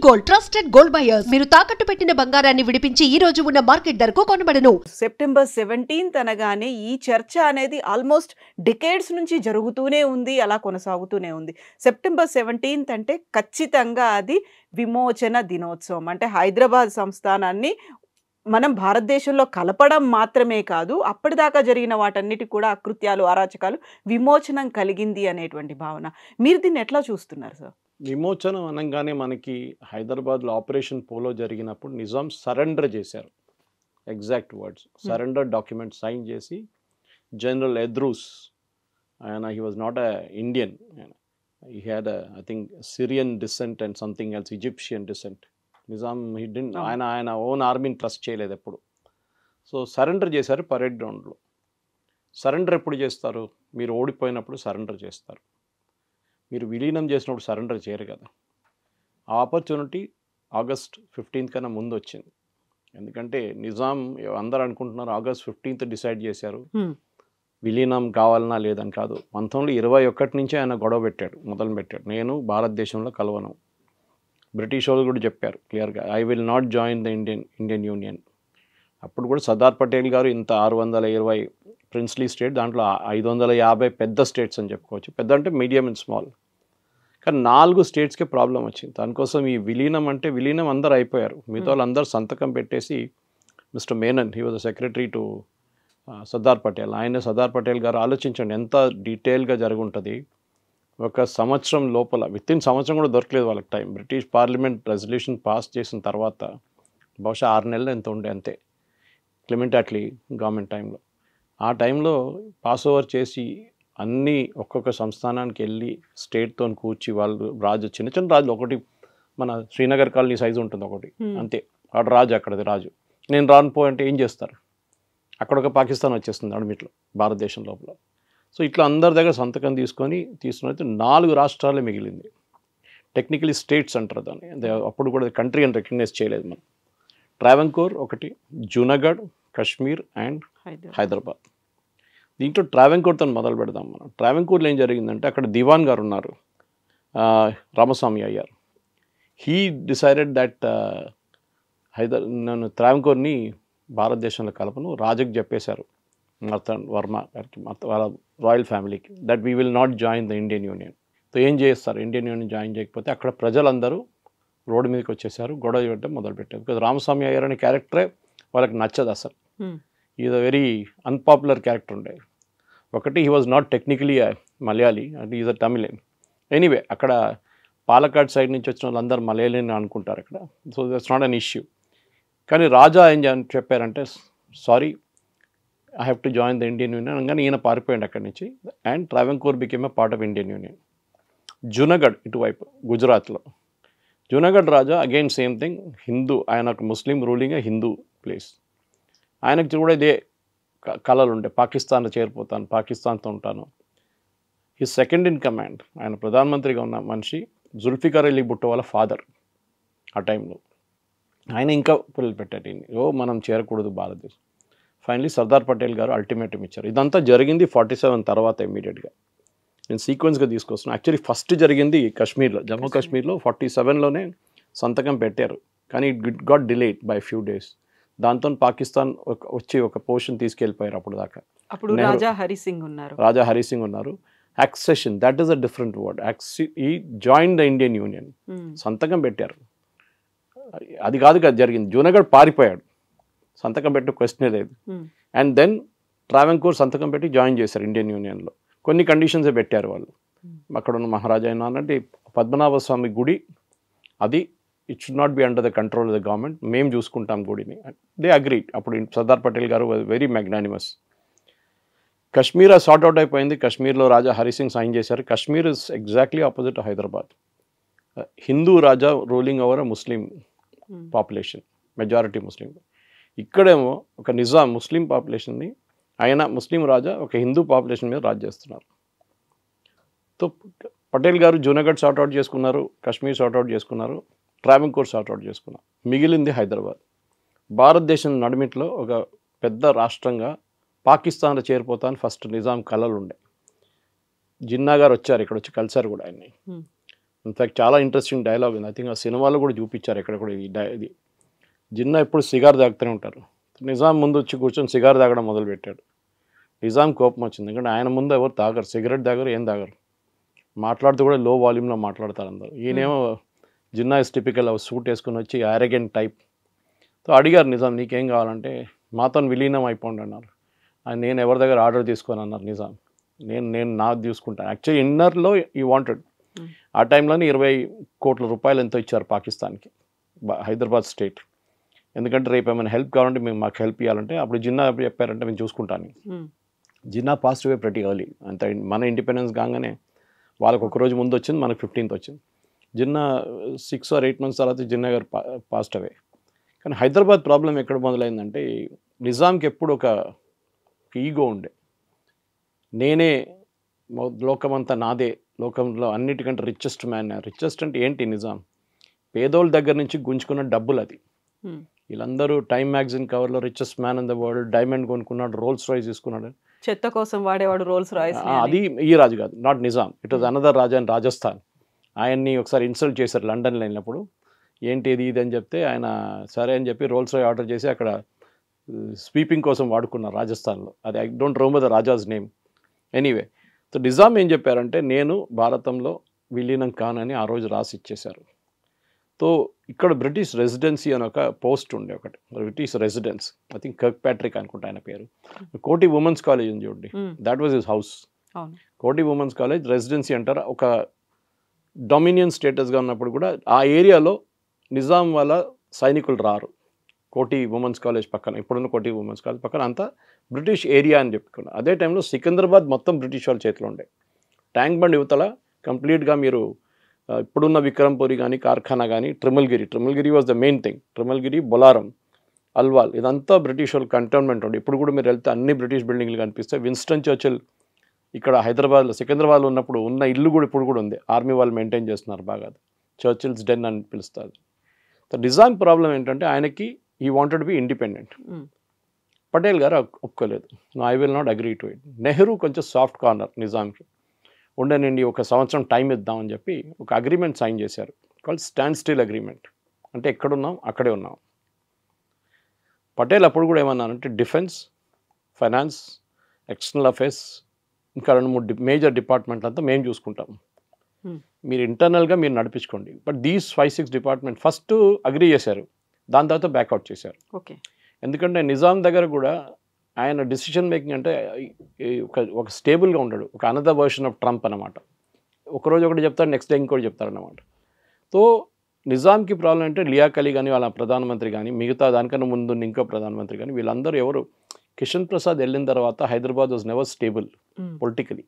Gold trusted gold buyers మీరు తాకట్టు పెట్టిన బంగారాన్ని విడిపించి ఈ రోజు ఉన్న మార్కెట్ ధరకు కొనబడను. సెప్టెంబర్ 17th అనగానే ఈ చర్చ అనేది ఆల్మోస్ట్ డికేడ్స్ నుంచి జరుగుతూనే ఉంది, అలా కొనసాగుతూనే ఉంది. సెప్టెంబర్ 17th అంటే ఖచ్చితంగా అది విమోచన దినోత్సవం. అంటే హైదరాబాద్ సంస్థానాన్ని మనం భారతదేశంలో కలపడం మాత్రమే కాదు, అప్పటిదాకా జరిగిన వాటన్నిటి కూడా అకృత్యాలు, అరాచకాలు విమోచనం కలిగింది అనేటువంటి భావన. మీరు దీన్ని ఎట్లా చూస్తున్నారు సార్? విమోచనం అనగానే మనకి హైదరాబాద్లో ఆపరేషన్ పోలో జరిగినప్పుడు నిజాం సరెండర్ చేశారు. Exact words surrender document sign చేసి జనరల్ ఎద్రూస్, ఆయన he was not a Indian, he had I think Syrian descent and something else, Egyptian descent. Nizam he did ఆయన ఓన్ ఆర్మీని ట్రస్ట్ చేయలేదు ఎప్పుడు. సో సరెండర్ చేశారు parade గ్రౌండ్లో. Surrender ఎప్పుడు చేస్తారు? మీరు ఓడిపోయినప్పుడు సరెండర్ చేస్తారు. మీరు విలీనం చేసినప్పుడు సరెండర్ చేయరు కదా. ఆ ఆపర్చునిటీ ఆగస్ట్ 15th కన్నా ముందు వచ్చింది. ఎందుకంటే నిజాం అందరూ అనుకుంటున్నారు ఆగస్ట్ 15th డిసైడ్ చేశారు విలీనం కావాలన్నా లేదని. కాదు, 1921 నుంచే ఆయన గొడవ పెట్టాడు, మొదలుపెట్టాడు. నేను భారతదేశంలో కలవను. బ్రిటిష్ వాళ్ళు కూడా చెప్పారు క్లియర్గా, I will not join the Indian union. అప్పుడు కూడా సర్దార్ పటేల్ గారు ఇంత 620 ప్రిన్స్లీ స్టేట్, దాంట్లో 550 పెద్ద స్టేట్స్ అని చెప్పుకోవచ్చు. పెద్ద అంటే మీడియం అండ్ స్మాల్. కానీ 4 స్టేట్స్కే ప్రాబ్లం వచ్చింది. దానికోసం ఈ విలీనం అంటే విలీనం అందరూ అయిపోయారు. మిగతా వాళ్ళు అందరూ సంతకం పెట్టేసి mister Menon, he was secretary to Sardar Patel. ఆయన సర్దార్ పటేల్ గారు ఆలోచించండి ఎంత డీటెయిల్గా జరుగుంటుంది. ఒక సంవత్సరం లోపల, విత్ ఇన్ సంవత్సరం కూడా దొరకలేదు వాళ్ళకి time. British parliament resolution pass చేసిన తర్వాత బహుశా 6 నెలలు ఎంత ఉండే అంతే, క్లెమెంట్ అట్లీ గవర్నమెంట్ టైంలో. ఆ టైంలో పాస్ ఓవర్ చేసి అన్నీ ఒక్కొక్క సంస్థానానికి వెళ్ళి స్టేట్తో కూర్చి వాళ్ళు రాజు, చిన్న చిన్న రాజులు, ఒకటి మన శ్రీనగర్ కాలనీ సైజు ఉంటుంది ఒకటి అంతే, వాడు రాజు, అక్కడది రాజు. నేను రానుపోయంటే ఏం చేస్తారు? అక్కడ ఒక పాకిస్తాన్ వచ్చేస్తుంది అడమిట్లో భారతదేశం లోపల. సో ఇట్లా అందరి దగ్గర సంతకం తీసుకొని 4 రాష్ట్రాలే మిగిలింది. టెక్నికలీ స్టేట్స్ అంటారు దాన్ని. అప్పుడు కూడా కంట్రీ అని రికగ్నైజ్ చేయలేదు మనం. ట్రావెన్కోర్ ఒకటి, జూనాగఢ్, కశ్మీర్ అండ్ హైదరాబాద్. దీంట్లో ట్రావెన్కోర్తో మొదలు పెడదాం మనం. ట్రావెన్కోర్లో ఏం జరిగిందంటే అక్కడ దివాన్ గారు ఉన్నారు, రామస్వామి అయ్యారు. హీ డిసైడెడ్ దట్ నన్ను ట్రావెన్కోర్ని భారతదేశంలో కలపను, రాజుకి చెప్పేశారు మర్తన్ వర్మ గారికి, వాళ్ళ రాయల్ ఫ్యామిలీకి, that we will not join the Indian union. So ఏం చేస్తారు, ఇండియన్ యూనియన్ జాయిన్ చేయకపోతే అక్కడ ప్రజలందరూ రోడ్డు మీదకి వచ్చేసారు, గొడవ పెట్టడం మొదలుపెట్టారు. బికాజ్ రామస్వామి అయ్యారు అనే క్యారెక్టరే వాళ్ళకి నచ్చదు అసలు. Is a very unpopular character ఉండేది. ఒకటి, he was not technically Malayali and is a Tamilan. Anyway అక్కడ పాలకాడ్ సైడ్ నుంచి వచ్చిన వాళ్ళందరూ మలయాళీ అనుకుంటారు అక్కడ. So that's not an issue. కానీ రాజా ఏం చెప్పారంటే, sorry I have to join the Indian union అనగానే ఈయన పారిపోయాడు అక్కడి నుంచి. And Travancore became a part of Indian union. Junagadh ఇటువైపు గుజరాత్లో, జూనాగఢ్ రాజా అగైన్ సేమ్ థింగ్, హిందూ, ఆయన ఒక ముస్లిం రూలింగ్ హిందూ ప్లేస్. ఆయనకి కూడా ఇదే కళలు ఉండే, పాకిస్తాన్లో చేరిపోతాను, పాకిస్తాన్తో ఉంటాను. ఈ సెకండ్ ఇన్ కమాండ్, ఆయన ప్రధానమంత్రిగా ఉన్న మనిషి జుల్ఫికార్ అలీ భుట్టో వాళ్ళ ఫాదర్ ఆ టైంలో. ఆయన ఇంకా పిల్లలు పెట్టాడు, మనం చేరకూడదు భారతదేశం. ఫైనలీ సర్దార్ పటేల్ గారు అల్టిమేటం ఇచ్చారు. ఇదంతా జరిగింది 47 తర్వాత ఇమీడియట్గా. నేను సీక్వెన్స్గా తీసుకొస్తున్నాను. యాక్చువల్లీ ఫస్ట్ జరిగింది కాశ్మీర్లో, జమ్మూ కాశ్మీర్లో 47లోనే సంతకం పెట్టారు. కానీ it got delayed by few days. దాంతో పాకిస్తాన్ వచ్చి ఒక పోర్షన్ తీసుకెళ్ళిపోయారు. అప్పుడు దాకా అప్పుడు రాజా హరి సింగ్ ఉన్నారు. Accession, that is a different word. ఈ జాయిన్ ద ఇండియన్ యూనియన్, సంతకం పెట్టారు. అది కాదు కదా జరిగింది. జూనాగఢ్ పారిపోయాడు, సంతకం పెట్టే క్వశ్చనే లేదు. అండ్ దెన్ ట్రావెన్కోర్ సంతకం పెట్టి జాయిన్ చేశారు ఇండియన్ యూనియన్లో. కొన్ని కండిషన్సే పెట్టారు వాళ్ళు. అక్కడ ఉన్న మహారాజా అంటే పద్మనాభ స్వామి గుడి, అది it should not be under the control of the government, మేము చూసుకుంటాం గుడిని. They agree. అప్పుడు సర్దార్ పటేల్ గారు వెరీ మ్యాగ్నానిమస్. కశ్మీర్ సార్ట్అవుట్ అయిపోయింది. కశ్మీర్లో రాజా హరిసింగ్ సైన్ చేశారు. Kashmir is exactly opposite Hyderabad. Hindu Raja ruling over Muslim population, majority Muslim. ఇక్కడేమో ఒక నిజాం ముస్లిం పాపులేషన్ని, ఆయన ముస్లిం రాజా ఒక హిందూ పాపులేషన్ మీద రాజ్ చేస్తున్నారు. సో పటేల్ గారు జూనాగఢ్ సార్ట్అవుట్ చేసుకున్నారు, కశ్మీర్ సార్ట్అవుట్ చేసుకున్నారు, ట్రావెన్కోర్ సార్ట్అవుట్ చేసుకున్నారు. మిగిలింది హైదరాబాద్. భారతదేశం నడిమిట్లో ఒక పెద్ద రాష్ట్రంగా పాకిస్తాన్లో చేరిపోతాను ఫస్ట్ నిజాం కళలు ఉండే. జిన్నా గారు వచ్చారు, ఇక్కడ వచ్చి కలిశారు కూడా ఆయన్ని. ఇన్ఫ్యాక్ట్ చాలా ఇంట్రెస్టింగ్ డైలాగ్ ఉంది. ఐ థింక్ ఆ సినిమాలో కూడా చూపించారు ఎక్కడ కూడా ఇది. జిన్నా ఎప్పుడు సిగార్ తాగుతూనే ఉంటారు. నిజాం ముందు వచ్చి కూర్చొని సిగార్ తాగడం మొదలుపెట్టాడు. నిజాం కోపం వచ్చింది, ఎందుకంటే ఆయన ముందు ఎవరు తాగరు, సిగరెట్ తాగరు, ఏం తాగరు. మాట్లాడుతూ కూడా లో వాల్యూమ్లో మాట్లాడతారు అందరు. ఈయనేమో జిన్నా ఇస్ టిపికల్ సూట్ వేసుకుని వచ్చి యారగెంట్ టైప్. సో అడిగారు నిజాం, నీకేం కావాలంటే మాతో విలీనం అయిపోండి అన్నారు. నేను ఎవరి దగ్గర ఆర్డర్ తీసుకొని అన్నారు నిజాం. నేను నాది తీసుకుంటాను. యాక్చువల్లీ ఇన్నర్లో ఈ వాంటెడ్. ఆ టైంలోనే 20 కోట్ల రూపాయలు ఎంతో ఇచ్చారు పాకిస్తాన్కి, హైదరాబాద్ స్టేట్. ఎందుకంటే రేపు ఏమైనా హెల్ప్ కావాలంటే మేము మాకు హెల్ప్ ఇవ్వాలంటే అప్పుడు జిన్నా చెప్పారంటే మేము చూసుకుంటాను. జిన్నా పాస్ట్ అవే ప్రతి ఎర్లీ. అంత మన ఇండిపెండెన్స్ కాగానే వాళ్ళకు ఒకరోజు ముందు వచ్చింది, మనకు 15th వచ్చింది. జిన్నా 6 or 8 months తర్వాత జిన్నా గారు పాస్ట్ అవే. కానీ హైదరాబాద్ ప్రాబ్లం ఎక్కడ మొదలైందంటే నిజాంకి ఎప్పుడు ఒక ఈగో ఉండే. నేనే లోకమంతా నాదే, లోకంలో అన్నిటికంటే రిచెస్ట్ మ్యాన్. రిచెస్ట్ అంటే ఏంటి? నిజాం పేదోళ్ళ దగ్గర నుంచి గుంజుకున్న డబ్బులు అది. వీళ్ళందరూ టైమ్ మ్యాగజైన్ కవర్లో richest man in the world, diamond కొనుక్కున్నాడు, రోల్స్ రాయ్స్ తీసుకున్నాడు. చెత్త కోసం వాడేవాడు రోల్స్ రాయ్స్. అది ఈ రాజు కాదు, not Nizam. It was another Raja in Rajasthan. ఆయన్ని ఒకసారి ఇన్సల్ట్ చేశారు లండన్లో వెళ్ళినప్పుడు. ఏంటి ఇది అని చెప్తే ఆయన సరే అని చెప్పి రోల్స్ రాయ్ ఆర్డర్ చేసి అక్కడ స్వీపింగ్ కోసం వాడుకున్నారు రాజస్థాన్లో. అది I don't remember the raja's name. Anyway, so Nizam ఏం చెప్పారంటే నేను భారతంలో విలీనం కానని ఆ రోజు రాసి ఇచ్చేశారు. సో ఇక్కడ బ్రిటిష్ రెసిడెన్సీ అని ఒక పోస్ట్ ఉండే, ఒకటి British residence. I think Kirk Patrick అనుకుంటా ఆయన పేరు. కోటి ఉమెన్స్ కాలేజ్ ఉంది చూడండి, దాట్ వాజ్ హిస్ హౌస్. కోటి ఉమెన్స్ కాలేజ్ రెసిడెన్సీ అంటారు. ఒక డొమినియన్ స్టేటస్గా ఉన్నప్పుడు కూడా ఆ ఏరియాలో నిజాం వాళ్ళ సైనికులు రారు. కోటి ఉమెన్స్ కాలేజ్ పక్కన, ఇప్పుడున్న కోటి ఉమెన్స్ కాలేజ్ పక్కన అంతా బ్రిటిష్ ఏరియా అని చెప్పుకున్నారు. అదే టైంలో సికింద్రాబాద్ మొత్తం బ్రిటిష్ వాళ్ళ చేతిలో ఉండే. ట్యాంక్ బండ్ యువతల కంప్లీట్గా మీరు ఇప్పుడున్న విక్రమ్పురి కానీ కార్ఖానా కానీ Trimulgherry was the main thing. Trimulgherry, Bolarum, Alwal ఇదంతా బ్రిటిష్ వాళ్ళ కంటోన్మెంట్ ఉండే. ఇప్పుడు కూడా మీరు వెళ్తే అన్ని బ్రిటిష్ బిల్డింగ్లు కనిపిస్తాయి. విన్స్టన్ చర్చిల్ ఇక్కడ హైదరాబాద్లో సికింద్రాబాద్లో ఉన్నప్పుడు ఉన్న ఇల్లు కూడా ఇప్పుడు కూడా ఉంది. ఆర్మీ వాళ్ళు మెయింటైన్ చేస్తున్నారు బాగా. చర్చిల్స్ డెన్ అని పిలుస్తారు. సో నిజాం ప్రాబ్లం ఏంటంటే ఆయనకి ఈ వాంటెడ్ బి ఇండిపెండెంట్. పటేల్ గారు ఒప్పుకోలేదు. I will not agree to it. Nehru కొంచెం సాఫ్ట్ కార్నర్ నిజాంకి. ఉండనండి, 1 సంవత్సరం టైం ఇద్దామని చెప్పి ఒక అగ్రిమెంట్ సైన్ చేశారు, కాల్డ్ స్టాండ్ స్టిల్ అగ్రిమెంట్. అంటే ఎక్కడున్నాం అక్కడే ఉన్నాం. పటేల్ అప్పుడు కూడా ఏమన్నారంటే డిఫెన్స్, ఫైనాన్స్, ఎక్స్టర్నల్ అఫేర్స్, ఇంకా 2-3 మేజర్ డిపార్ట్మెంట్లు అంతా మేము చూసుకుంటాం, మీరు ఇంటర్నల్గా మీరు నడిపించుకోండి. But these 5-6 department first agree చేశారు, దాని తర్వాత బ్యాక్అవుట్ చేశారు. ఓకే. ఎందుకంటే నిజాం దగ్గర కూడా ఆయన డిసిషన్ మేకింగ్ అంటే ఒక స్టేబుల్గా ఉంటాడు. ఒక అనదర్ వర్షన్ ఆఫ్ ట్రంప్ అనమాట. ఒకరోజు ఒకటి చెప్తాడు, నెక్స్ట్ డే ఇంకోటి చెప్తాడు అన్నమాట. సో నిజాంకి ప్రాబ్లం అంటే లియాఖత్ అలీ కానీ వాళ్ళ ప్రధానమంత్రి కానీ, మిగతా దానికన్నా ముందు ఇంకో ప్రధానమంత్రి కానీ, వీళ్ళందరూ ఎవరు కిషన్ ప్రసాద్ వెళ్ళిన తర్వాత Hyderabad was never stable politically.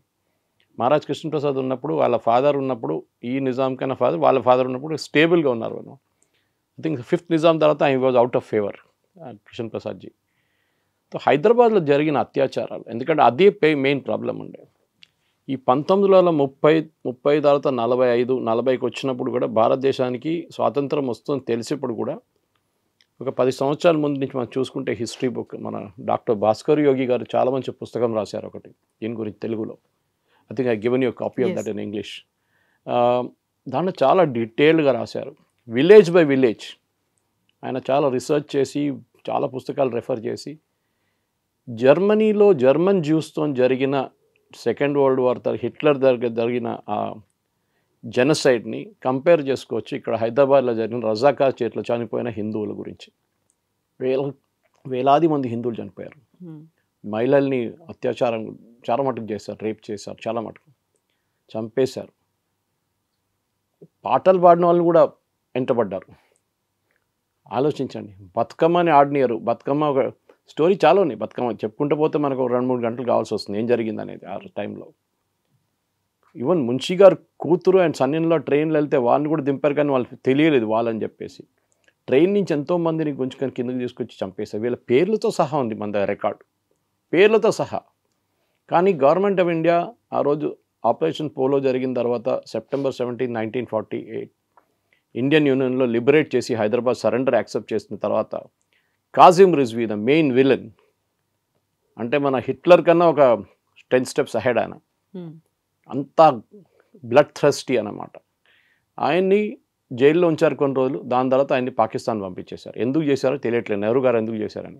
Maharaj Krishna Prasad ఉన్నప్పుడు, వాళ్ళ ఫాదర్ ఉన్నప్పుడు, ఈ నిజాం కన్నా ఫాదర్, వాళ్ళ ఫాదర్ ఉన్నప్పుడు స్టేబుల్గా ఉన్నారు. ఐ థింక్ 5th నిజాం తర్వాత I was out of favour Kishan Prasadji. So హైదరాబాద్లో జరిగిన అత్యాచారాలు, ఎందుకంటే అదే మెయిన్ ప్రాబ్లం ఉండే. ఈ 1930 తర్వాత 45-40కి వచ్చినప్పుడు కూడా భారతదేశానికి స్వాతంత్రం వస్తుందని తెలిసినప్పుడు కూడా ఒక 10 సంవత్సరాల ముందు నుంచి మనం చూసుకుంటే హిస్టరీ బుక్ మన డాక్టర్ భాస్కర్ యోగి గారు చాలా మంచి పుస్తకం రాశారు ఒకటి దీని గురించి తెలుగులో. I think I given you copy of that in English. దాంట్లో చాలా డీటెయిల్డ్గా రాశారు, విలేజ్ బై విలేజ్. ఆయన చాలా రీసెర్చ్ చేసి చాలా పుస్తకాలు రెఫర్ చేసి జర్మనీలో జర్మన్ జ్యూస్తో జరిగిన సెకండ్ వరల్డ్ వార్ హిట్లర్ దగ్గర జరిగిన ఆ జెనసైడ్ని కంపేర్ చేసుకోవచ్చు ఇక్కడ హైదరాబాద్లో జరిగిన రజాకార్ చేతిలో చనిపోయిన హిందువుల గురించి. వేలాది మంది హిందువులు చనిపోయారు. మహిళల్ని అత్యాచారం చాలా మటుకు చేశారు, రేప్ చేశారు, చాలా మటుకు చంపేశారు. పాటలు పాడిన వాళ్ళని కూడా వెంటబడ్డారు. ఆలోచించండి, బతుకమ్మని ఆడినారు. బతుకమ్మ ఒక స్టోరీ చాలా ఉన్నాయి. బతుకమ్మ చెప్పుకుంటూ పోతే మనకు 2-3 గంటలు కావాల్సి వస్తుంది ఏం జరిగింది అనేది ఆ టైంలో. ఈవెన్ మున్షి గారు కూతురు అండ్ సన్నిలో ట్రైన్లో వెళ్తే వాళ్ళని కూడా దింపారు, కానీ వాళ్ళకి తెలియలేదు వాళ్ళని చెప్పేసి. ట్రైన్ నుంచి ఎంతోమందిని గుంజుకొని కిందకి తీసుకొచ్చి చంపేశారు. వీళ్ళ పేర్లతో సహా ఉంది మన దగ్గర రికార్డు, పేర్లతో సహా. కానీ గవర్నమెంట్ ఆఫ్ ఇండియా ఆ రోజు ఆపరేషన్ పోలో జరిగిన తర్వాత September 17, 1948 ఇండియన్ యూనియన్లో లిబరేట్ చేసి హైదరాబాద్ సరెండర్ యాక్సెప్ట్ చేసిన తర్వాత కాజిం రిజ్వీ ద మెయిన్ విలన్, అంటే మన హిట్లర్ కన్నా ఒక 10 steps అహెడ్ ఆయన. అంతా బ్లడ్ థ్రస్టీ అన్నమాట. ఆయన్ని జైల్లో ఉంచారు కొన్ని రోజులు. దాని తర్వాత ఆయన్ని పాకిస్తాన్ పంపించేశారు. ఎందుకు చేశారో తెలియట్లేదు, నెహ్రూ గారు ఎందుకు చేశారని.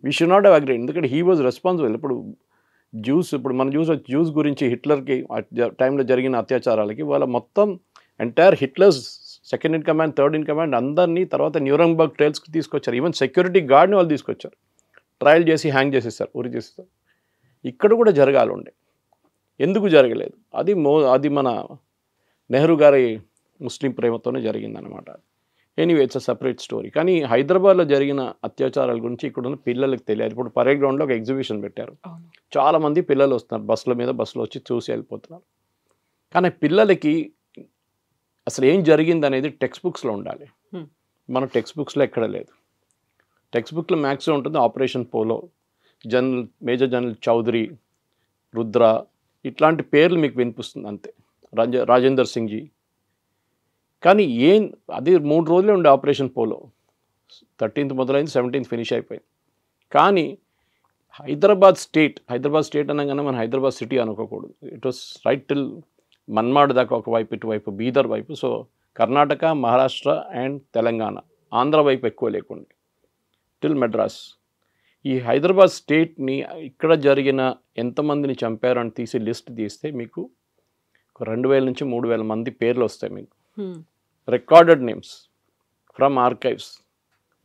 We should not have agree. ఎందుకంటే హీ వాజ్ రెస్పాన్సిబుల్. ఇప్పుడు ఇప్పుడు మనం జ్యూస్ గురించి హిట్లర్కి టైంలో జరిగిన అత్యాచారాలకి వాళ్ళ మొత్తం entire Hitlers second in command, third in command అందరినీ తర్వాత న్యూరంబర్గ్ ట్రయల్స్కి తీసుకొచ్చారు. ఈవెన్ సెక్యూరిటీ గార్డ్ని వాళ్ళు తీసుకొచ్చారు. ట్రయల్ చేసి హ్యాంగ్ చేసేస్తారు, ఉరి చేసేస్తారు. ఇక్కడ కూడా జరగాలి ఉండే, ఎందుకు జరగలేదు? అది మన నెహ్రూ గారి ముస్లిం ప్రేమతోనే జరిగిందనమాట. Anyway it's a separate story. కానీ హైదరాబాద్లో జరిగిన అత్యాచారాల గురించి ఇక్కడున్న పిల్లలకి తెలియదు. ఇప్పుడు పరేడ్ గ్రౌండ్లో ఒక ఎగ్జిబిషన్ పెట్టారు. చాలామంది పిల్లలు వస్తున్నారు, బస్సులో వచ్చి చూసి వెళ్ళిపోతున్నారు. కానీ పిల్లలకి అసలు ఏం జరిగింది అనేది టెక్స్ట్ బుక్స్లో ఉండాలి. మన టెక్స్ట్ బుక్స్లో ఎక్కడ లేదు. టెక్స్ట్ బుక్లో మ్యాక్సిమం ఉంటుంది operation Polo, major general Chaudhuri, Rudra, ఇట్లాంటి పేర్లు మీకు వినిపిస్తుంది అంతే, రాజేందర్ సింగ్ జీ. కానీ అది 3 రోజులే ఉండే ఆపరేషన్ పోలో. 13th మొదలైంది, 17th ఫినిష్ అయిపోయింది. కానీ హైదరాబాద్ స్టేట్ అనగానే మన హైదరాబాద్ సిటీ అనుకోకూడదు. It was right till Manmad దాకా ఒకవైపు, ఇటువైపు బీదర్ వైపు. సో కర్ణాటక, మహారాష్ట్ర అండ్ తెలంగాణ, ఆంధ్ర వైపు ఎక్కువ లేకుండా టిల్ మెడ్రాస్. ఈ హైదరాబాద్ స్టేట్ని ఇక్కడ జరిగిన ఎంతమందిని చంపారని తీసి లిస్ట్ తీస్తే మీకు 2000 నుంచి 3000 మంది పేర్లు వస్తాయి మీకు. Recorded names from archives.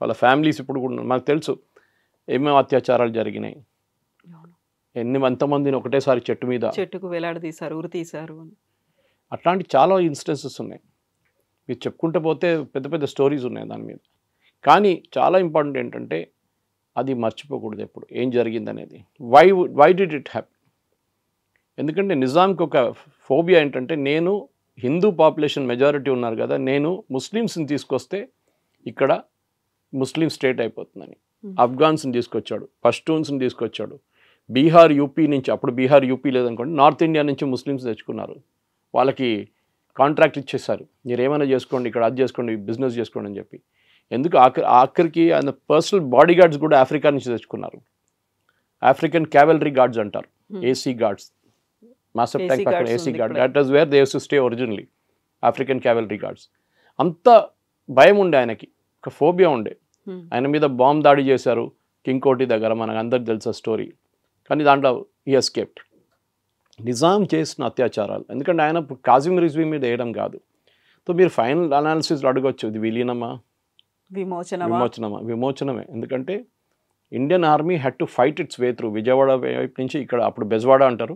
వాళ్ళ ఫ్యామిలీస్ ఇప్పుడు కూడా మాకు తెలుసు ఏమేమి అత్యాచారాలు జరిగినాయి, ఎంతమందిని ఒకటేసారి చెట్టుకు వేలాడదీశారు, ఉరి తీశారు. అట్లాంటి చాలా ఇన్స్టెన్సెస్ ఉన్నాయి. మీరు చెప్పుకుంటూ పోతే పెద్ద పెద్ద స్టోరీస్ ఉన్నాయి దాని మీద. కానీ చాలా ఇంపార్టెంట్ ఏంటంటే అది మర్చిపోకూడదు ఎప్పుడు ఏం జరిగింది అనేది. Why did it happy? ఎందుకంటే నిజాంకి ఒక ఫోబియా ఏంటంటే, నేను హిందూ పాపులేషన్ మెజారిటీ ఉన్నారు కదా, నేను ముస్లిమ్స్ని తీసుకొస్తే ఇక్కడ ముస్లిం స్టేట్ అయిపోతుందని. ఆఫ్ఘాన్స్ని తీసుకొచ్చాడు, పష్తూన్స్ని తీసుకొచ్చాడు, బీహార్ యూపీ నుంచి, అప్పుడు బీహార్ యూపీ లేదనుకోండి, నార్త్ ఇండియా నుంచి ముస్లిమ్స్ తెచ్చుకున్నారు. వాళ్ళకి కాంట్రాక్ట్ ఇచ్చేసారు, మీరు ఏమైనా చేసుకోండి, ఇక్కడ అది చేసుకోండి, బిజినెస్ చేసుకోండి అని చెప్పి. ఎందుకు ఆఖరికి ఆయన పర్సనల్ బాడీ గార్డ్స్ కూడా ఆఫ్రికా నుంచి తెచ్చుకున్నారు. ఆఫ్రికన్ క్యావెలరీ గార్డ్స్ అంటారు, ఏసీ గార్డ్స్. మాసప్ టైప్ అక్కడ AC guard, that is where they use to stay originally, African cavalry guards. అంత భయం ఉండే ఆయనకి, ఒక ఫోబియా ఉండే. ఆయన మీద బాంబ్ దాడి చేశారు కింగ్కోటి దగ్గర, మనకు అందరికి తెలుసా స్టోరీ. కానీ దాంట్లో ఈ ఎస్కేప్డ్. నిజాం చేసిన అత్యాచారాలు, ఎందుకంటే ఆయన కాజిం రిజ్వీ మీద వేయడం కాదు. సో మీరు ఫైనల్ అనాలిసిస్లో అడగచ్చు, ఇది విలీనమా విమోచనమే. ఎందుకంటే Indian army had to fight it's way through. Vijayawada వైపు నుంచి, ఇక్కడ అప్పుడు బెజవాడ అంటారు,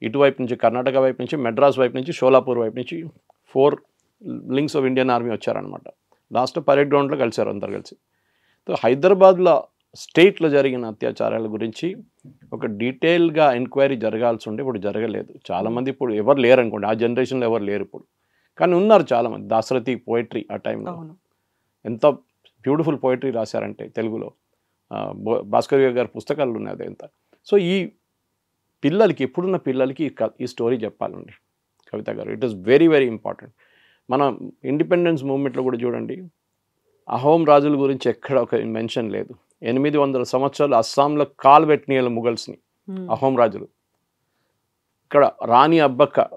ఇటువైపు నుంచి కర్ణాటక వైపు నుంచి, మెడ్రాస్ వైపు నుంచి, షోలాపూర్ వైపు నుంచి 4 లింక్స్ ఆఫ్ ఇండియన్ ఆర్మీ వచ్చారనమాట. లాస్ట్ పరేడ్ గ్రౌండ్లో కలిశారు అందరు కలిసి. సో హైదరాబాద్లో స్టేట్లో జరిగిన అత్యాచారాల గురించి ఒక డీటెయిల్గా ఎంక్వైరీ జరగాల్సి ఉండే, ఇప్పుడు జరగలేదు. చాలామంది ఇప్పుడు ఎవరు లేరు అనుకోండి, ఆ జనరేషన్లో ఎవరు లేరు ఇప్పుడు. కానీ ఉన్నారు చాలామంది. దాశరథి పోయిటరీ ఆ టైంలో ఎంత బ్యూటిఫుల్ పోయిటరీ రాశారంటే తెలుగులో, భాస్కర్ గారి పుస్తకాలు ఉన్నాయి అదంతా. సో ఈ పిల్లలకి, ఇప్పుడున్న పిల్లలకి ఈ స్టోరీ చెప్పాలండి కవిత గారు. It is very very important. మన ఇండిపెండెన్స్ మూవ్మెంట్లో కూడా చూడండి, అహోం రాజుల గురించి ఎక్కడ ఒక మెన్షన్ లేదు. 800 సంవత్సరాలు అస్సాంలో కాలు పెట్టిన ముఘల్స్ని అహోం రాజులు. ఇక్కడ రాణి అబ్బక్క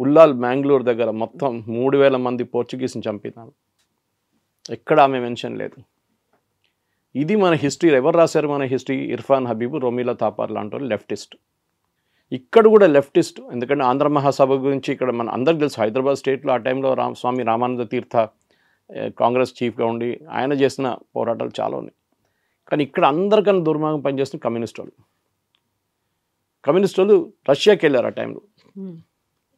ఉల్లాల్ మ్యాంగ్లూర్ దగ్గర మొత్తం 3000 మంది పోర్చుగీస్ని చంపినాను, ఎక్కడ ఆమె మెన్షన్ లేదు. ఇది మన హిస్టరీ. ఎవరు రాశారు మన హిస్టరీ? ఇర్ఫాన్ హబీబు, రొమీలా థాపర్ లాంటి వాళ్ళు లెఫ్టిస్ట్. ఇక్కడ కూడా లెఫ్టిస్ట్. ఎందుకంటే ఆంధ్ర మహాసభ గురించి ఇక్కడ మన అందరికి తెలుసు. హైదరాబాద్ స్టేట్లో ఆ టైంలో స్వామి రామానంద తీర్థ కాంగ్రెస్ చీఫ్గా ఉండి ఆయన చేసిన పోరాటాలు చాలా ఉన్నాయి. కానీ ఇక్కడ అందరికన్నా దుర్మార్గం పనిచేస్తున్న కమ్యూనిస్ట్ వాళ్ళు రష్యాకి వెళ్ళారు ఆ టైంలో.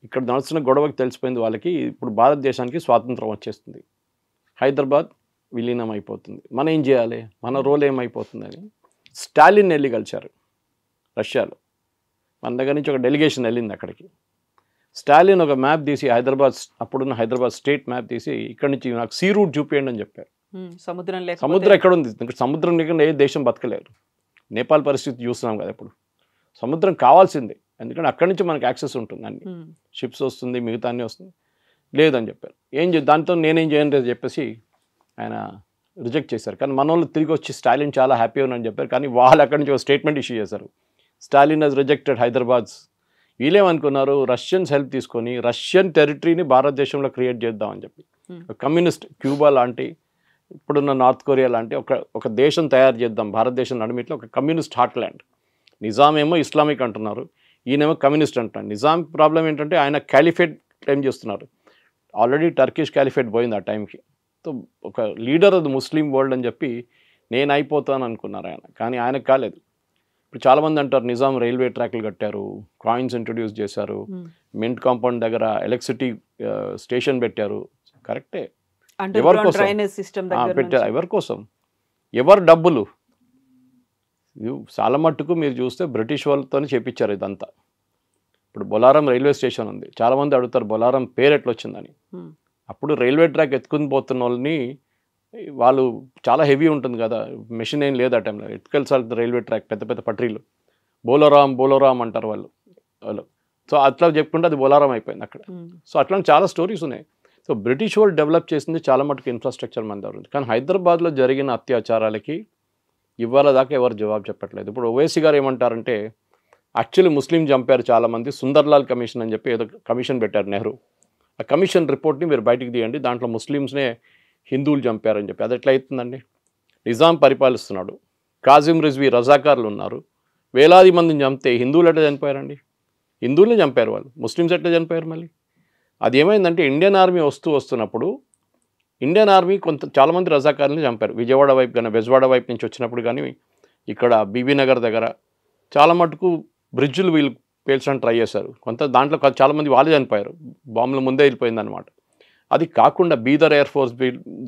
ఇక్కడ నడుస్తున్న గొడవకి తెలిసిపోయింది వాళ్ళకి, ఇప్పుడు భారతదేశానికి స్వాతంత్రం వచ్చేస్తుంది, హైదరాబాద్ విలీనం అయిపోతుంది, మనం ఏం చేయాలి, మన రోల్ ఏమైపోతుందని స్టాలిన్ వెళ్ళి కలిశారు రష్యాలో. మన దగ్గర నుంచి ఒక డెలిగేషన్ వెళ్ళింది అక్కడికి. స్టాలిన్ ఒక మ్యాప్ తీసి, అప్పుడున్న హైదరాబాద్ స్టేట్ మ్యాప్ తీసి, ఇక్కడ నుంచి నాకు సీ రూట్ చూపించండి అని చెప్పారు. సముద్రం ఎక్కడ ఉంది? సముద్రం లేకుండా ఏ దేశం బతకలేరు. నేపాల్ పరిస్థితి చూస్తున్నాం కదా ఇప్పుడు. సముద్రం కావాల్సిందే, ఎందుకంటే అక్కడి నుంచి మనకు యాక్సెస్ ఉంటుంది, అన్ని షిప్స్ వస్తుంది, మిగతా అన్నీ వస్తుంది. లేదని చెప్పారు. దాంతో నేనేం చేయను చెప్పేసి ఆయన రిజెక్ట్ చేశారు. కానీ మన వాళ్ళు తిరిగి వచ్చి స్టాలిన్ చాలా హ్యాపీ ఉన్నారని చెప్పారు. కానీ వాళ్ళు అక్కడి నుంచి ఒక స్టేట్మెంట్ ఇష్యూ చేశారు, స్టాలిన్ హెస్ రిజెక్టెడ్ హైదరాబాద్స్ వీళ్ళేమనుకున్నారు, రష్యన్స్ హెల్ప్ తీసుకొని రష్యన్ టెరిటరీని భారతదేశంలో క్రియేట్ చేద్దామని చెప్పి కమ్యూనిస్ట్ క్యూబా లాంటి ఇప్పుడున్న నార్త్ కొరియా లాంటి ఒక దేశం తయారు చేద్దాం భారతదేశం నడిమిట్లో, ఒక కమ్యూనిస్ట్ హార్ట్ ల్యాండ్. నిజాం ఏమో ఇస్లామిక్ అంటున్నారు, ఈయనేమో కమ్యూనిస్ట్ అంటున్నారు. నిజాం ప్రాబ్లం ఏంటంటే ఆయన క్యాలిఫేట్ క్లెయిమ్ చేస్తున్నారు. ఆల్రెడీ టర్కిష్ క్యాలిఫేట్ పోయింది ఆ టైంకి. సో ఒక లీడర్ అది ముస్లిం వరల్డ్ అని చెప్పి నేను అయిపోతాను అనుకున్నారు ఆయన, కానీ ఆయనకు కాలేదు. ఇప్పుడు చాలామంది అంటారు నిజాం రైల్వే ట్రాక్లు కట్టారు, కాయిన్స్ ఇంట్రడ్యూస్ చేశారు, మింట్ కాంపౌండ్ దగ్గర ఎలక్ట్రిసిటీ స్టేషన్ పెట్టారు. కరెక్టే, ఎవరి కోసం పెట్టారు? ఎవరి కోసం? ఎవరు డబ్బులు? చాలా మట్టుకు మీరు చూస్తే బ్రిటిష్ వాళ్ళతోనే చేపించారు ఇదంతా. ఇప్పుడు బొలారం రైల్వే స్టేషన్ ఉంది, చాలామంది అడుగుతారు బొలారం పేరు ఎట్లా వచ్చిందని. అప్పుడు రైల్వే ట్రాక్ ఎత్తుకుని పోతున్న వాళ్ళని, వాళ్ళు చాలా హెవీ ఉంటుంది కదా, మెషిన్ ఏం లేదు ఆ టైంలో, ఎత్తుకెళ్ళాలి రైల్వే ట్రాక్, పెద్ద పెద్ద పట్రీలు, బోలోరామ్ అంటారు వాళ్ళు. సో అట్లా చెప్పుకుంటే అది బొలారం అయిపోయింది అక్కడ. సో అట్లాంటి చాలా స్టోరీస్ ఉన్నాయి. సో బ్రిటిష్ వాళ్ళు డెవలప్ చేసింది చాలా మటుకు ఇన్ఫ్రాస్ట్రక్చర్ మన దగ్గర ఉంది. కానీ హైదరాబాద్లో జరిగిన అత్యాచారాలకి ఇవాళ దాకా ఎవరు జవాబు చెప్పట్లేదు. ఇప్పుడు ఓవైసీ గారు ఏమంటారంటే, యాక్చువల్లీ ముస్లిం చంపారు చాలామంది, సుందర్లాల్ కమిషన్ అని చెప్పి ఏదో కమిషన్ పెట్టారు నెహ్రూ. ఆ కమిషన్ రిపోర్ట్ని మీరు బయటికి తీయండి, దాంట్లో ముస్లిమ్స్నే హిందువులు చంపారని చెప్పి. అది ఎట్లా అవుతుందండి? నిజాం పరిపాలిస్తున్నాడు, కాజిం రిజ్వీ రజాకార్లు ఉన్నారు, వేలాది మందిని చంపితే హిందువులు ఎట్లా చనిపోయారండి? హిందువులే చంపారు వాళ్ళు, ముస్లిమ్స్ ఎట్లా చనిపోయారు మళ్ళీ? అది ఏమైందంటే ఇండియన్ ఆర్మీ వస్తున్నప్పుడు ఇండియన్ ఆర్మీ చాలామంది రజాకార్లని చంపారు. విజయవాడ వైపు కానీ బెజవాడ వైపు నుంచి వచ్చినప్పుడు కానీ ఇక్కడ బీబీనగర్ దగ్గర చాలా మటుకు బ్రిడ్జులు వీళ్ళు పేల్చడానికి ట్రై చేశారు. దాంట్లో చాలామంది వాళ్ళే చనిపోయారు, బాంబులు ముందే వెళ్ళిపోయిందనమాట. అది కాకుండా బీదర్ ఎయిర్ ఫోర్స్